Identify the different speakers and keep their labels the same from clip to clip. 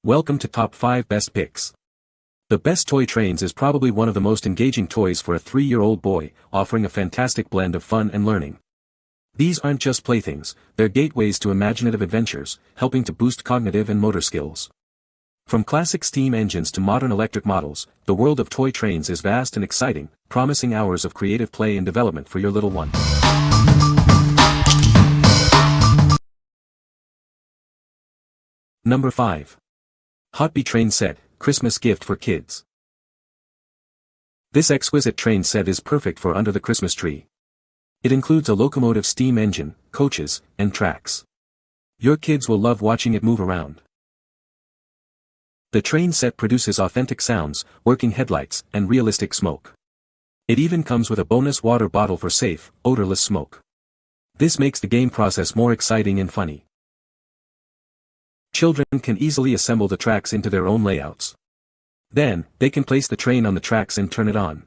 Speaker 1: Welcome to Top 5 Best Picks. The Best Toy Trains is probably one of the most engaging toys for a 3-year-old boy, offering a fantastic blend of fun and learning. These aren't just playthings, they're gateways to imaginative adventures, helping to boost cognitive and motor skills. From classic steam engines to modern electric models, the world of toy trains is vast and exciting, promising hours of creative play and development for your little one. Number 5. Hotby Train Set, Christmas Gift for Kids. This exquisite train set is perfect for under the Christmas tree. It includes a locomotive steam engine, coaches, and tracks. Your kids will love watching it move around. The train set produces authentic sounds, working headlights, and realistic smoke. It even comes with a bonus water bottle for safe, odorless smoke. This makes the game process more exciting and funny. Children can easily assemble the tracks into their own layouts. Then, they can place the train on the tracks and turn it on.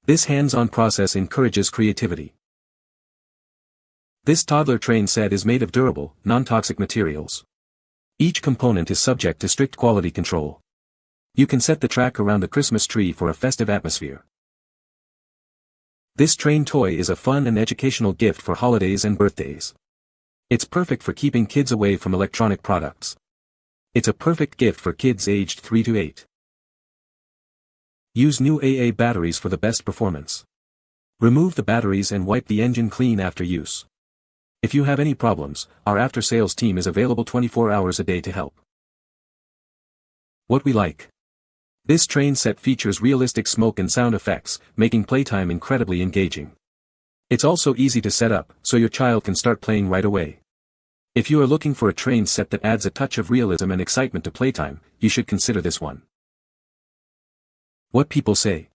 Speaker 1: This hands-on process encourages creativity. This toddler train set is made of durable, non-toxic materials. Each component is subject to strict quality control. You can set the track around the Christmas tree for a festive atmosphere. This train toy is a fun and educational gift for holidays and birthdays. It's perfect for keeping kids away from electronic products. It's a perfect gift for kids aged 3 to 8. Use new AA batteries for the best performance. Remove the batteries and wipe the engine clean after use. If you have any problems, our after-sales team is available 24 hours a day to help. What we like. This train set features realistic smoke and sound effects, making playtime incredibly engaging. It's also easy to set up, so your child can start playing right away. If you are looking for a train set that adds a touch of realism and excitement to playtime, you should consider this one. What people say.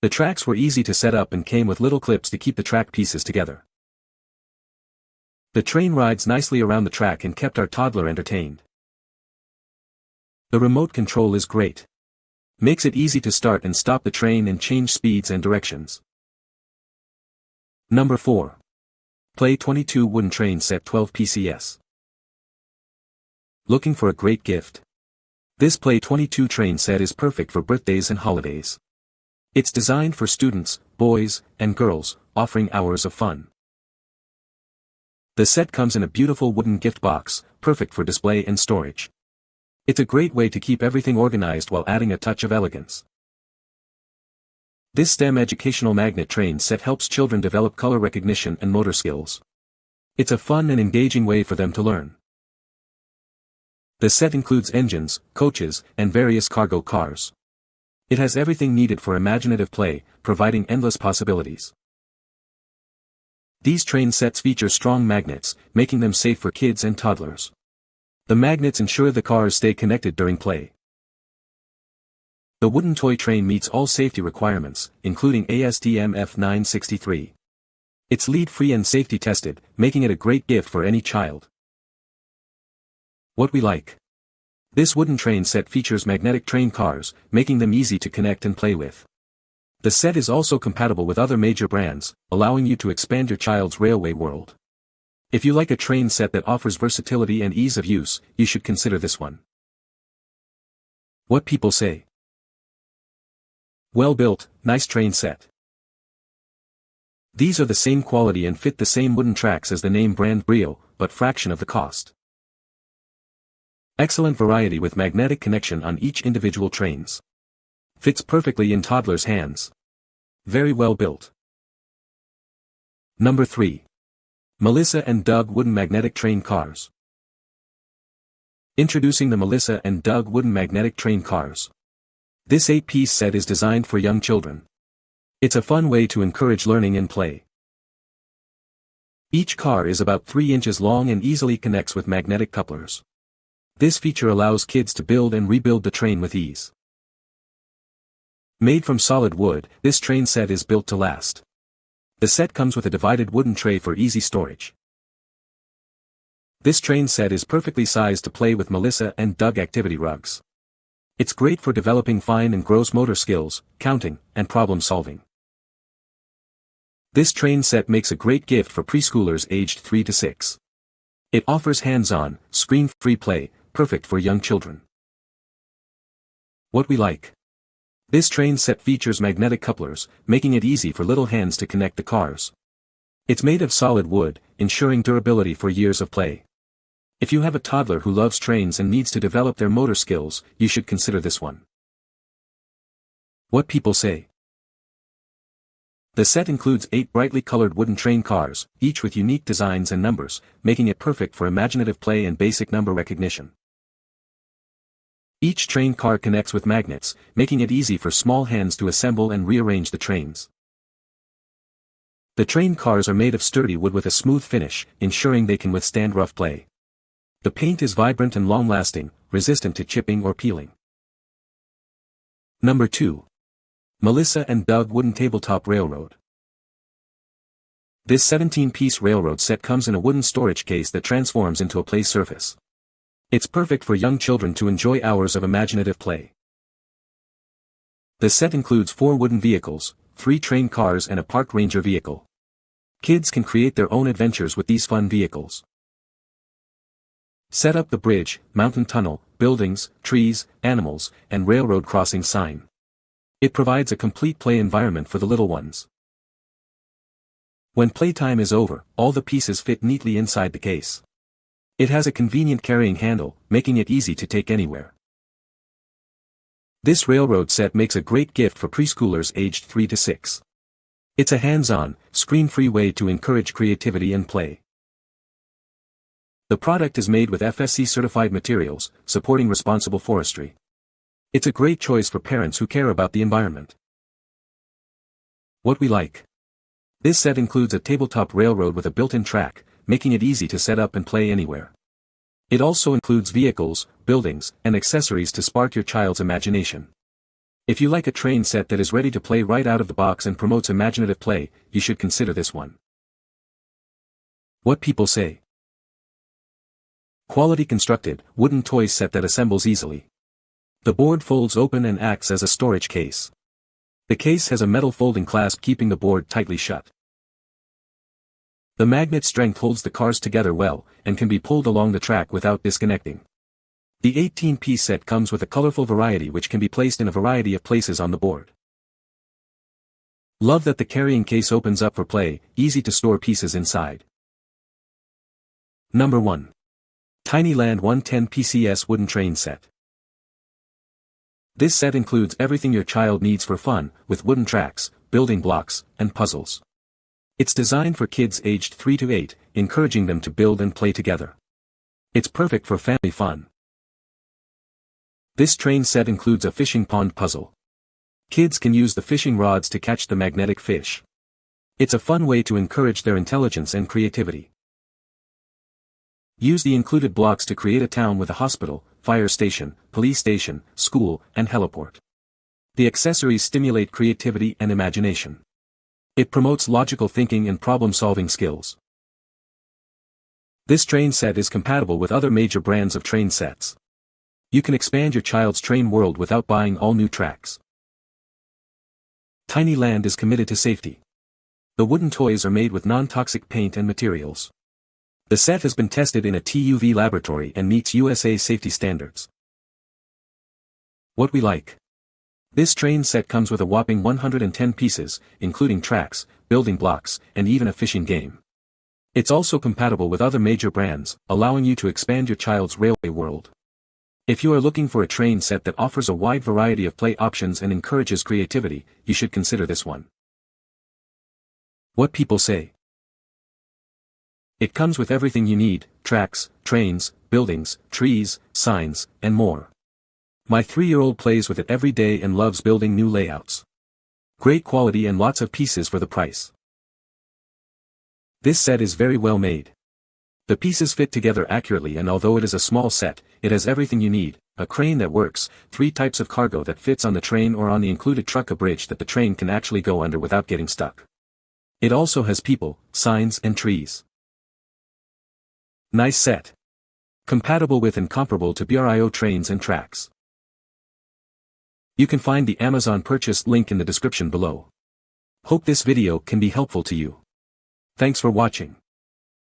Speaker 1: The tracks were easy to set up and came with little clips to keep the track pieces together. The train rides nicely around the track and kept our toddler entertained. The remote control is great. Makes it easy to start and stop the train and change speeds and directions. Number 4. Play 22 Wooden Train Set 12 PCS. Looking for a great gift? This Play 22 train set is perfect for birthdays and holidays. It's designed for students, boys, and girls, offering hours of fun. The set comes in a beautiful wooden gift box, perfect for display and storage. It's a great way to keep everything organized while adding a touch of elegance. This STEM educational magnet train set helps children develop color recognition and motor skills. It's a fun and engaging way for them to learn. The set includes engines, coaches, and various cargo cars. It has everything needed for imaginative play, providing endless possibilities. These train sets feature strong magnets, making them safe for kids and toddlers. The magnets ensure the cars stay connected during play. The wooden toy train meets all safety requirements, including ASTM F963. It's lead-free and safety tested, making it a great gift for any child. What we like. This wooden train set features magnetic train cars, making them easy to connect and play with. The set is also compatible with other major brands, allowing you to expand your child's railway world. If you like a train set that offers versatility and ease of use, you should consider this one. What people say. Well built, nice train set. These are the same quality and fit the same wooden tracks as the name brand Brio, but fraction of the cost. Excellent variety with magnetic connection on each individual trains. Fits perfectly in toddlers' hands. Very well built. Number 3. Melissa and Doug Wooden Magnetic Train Cars. Introducing the Melissa and Doug Wooden Magnetic Train Cars. This 8-piece set is designed for young children. It's a fun way to encourage learning and play. Each car is about 3 inches long and easily connects with magnetic couplers. This feature allows kids to build and rebuild the train with ease. Made from solid wood, this train set is built to last. The set comes with a divided wooden tray for easy storage. This train set is perfectly sized to play with Melissa and Doug activity rugs. It's great for developing fine and gross motor skills, counting, and problem solving. This train set makes a great gift for preschoolers aged 3 to 6. It offers hands-on, screen-free play, perfect for young children. What we like. This train set features magnetic couplers, making it easy for little hands to connect the cars. It's made of solid wood, ensuring durability for years of play. If you have a toddler who loves trains and needs to develop their motor skills, you should consider this one. What people say. The set includes 8 brightly colored wooden train cars, each with unique designs and numbers, making it perfect for imaginative play and basic number recognition. Each train car connects with magnets, making it easy for small hands to assemble and rearrange the trains. The train cars are made of sturdy wood with a smooth finish, ensuring they can withstand rough play. The paint is vibrant and long-lasting, resistant to chipping or peeling. Number 2. Melissa and Doug Wooden Tabletop Railroad. This 17-piece railroad set comes in a wooden storage case that transforms into a play surface. It's perfect for young children to enjoy hours of imaginative play. The set includes 4 wooden vehicles, 3 train cars and a park ranger vehicle. Kids can create their own adventures with these fun vehicles. Set up the bridge, mountain tunnel, buildings, trees, animals, and railroad crossing sign. It provides a complete play environment for the little ones. When playtime is over, all the pieces fit neatly inside the case. It has a convenient carrying handle, making it easy to take anywhere. This railroad set makes a great gift for preschoolers aged 3 to 6. It's a hands-on, screen-free way to encourage creativity and play. The product is made with FSC-certified materials, supporting responsible forestry. It's a great choice for parents who care about the environment. What we like. This set includes a tabletop railroad with a built-in track, making it easy to set up and play anywhere. It also includes vehicles, buildings, and accessories to spark your child's imagination. If you like a train set that is ready to play right out of the box and promotes imaginative play, you should consider this one. What people say. Quality constructed, wooden toy set that assembles easily. The board folds open and acts as a storage case. The case has a metal folding clasp keeping the board tightly shut. The magnet strength holds the cars together well, and can be pulled along the track without disconnecting. The 18-piece set comes with a colorful variety which can be placed in a variety of places on the board. Love that the carrying case opens up for play, easy to store pieces inside. Number 1. Tinyland 110 PCS Wooden Train Set. This set includes everything your child needs for fun, with wooden tracks, building blocks, and puzzles. It's designed for kids aged 3 to 8, encouraging them to build and play together. It's perfect for family fun. This train set includes a fishing pond puzzle. Kids can use the fishing rods to catch the magnetic fish. It's a fun way to encourage their intelligence and creativity. Use the included blocks to create a town with a hospital, fire station, police station, school, and heliport. The accessories stimulate creativity and imagination. It promotes logical thinking and problem-solving skills. This train set is compatible with other major brands of train sets. You can expand your child's train world without buying all new tracks. Tinyland is committed to safety. The wooden toys are made with non-toxic paint and materials. The set has been tested in a TUV laboratory and meets USA safety standards. What we like. This train set comes with a whopping 110 pieces, including tracks, building blocks, and even a fishing game. It's also compatible with other major brands, allowing you to expand your child's railway world. If you are looking for a train set that offers a wide variety of play options and encourages creativity, you should consider this one. What people say. It comes with everything you need: tracks, trains, buildings, trees, signs, and more. My 3-year-old plays with it every day and loves building new layouts. Great quality and lots of pieces for the price. This set is very well made. The pieces fit together accurately, and although it is a small set, it has everything you need: a crane that works, 3 types of cargo that fits on the train or on the included truck, a bridge that the train can actually go under without getting stuck. It also has people, signs, and trees. Nice set. Compatible with and comparable to BRIO trains and tracks. You can find the Amazon purchase link in the description below. Hope this video can be helpful to you. Thanks for watching.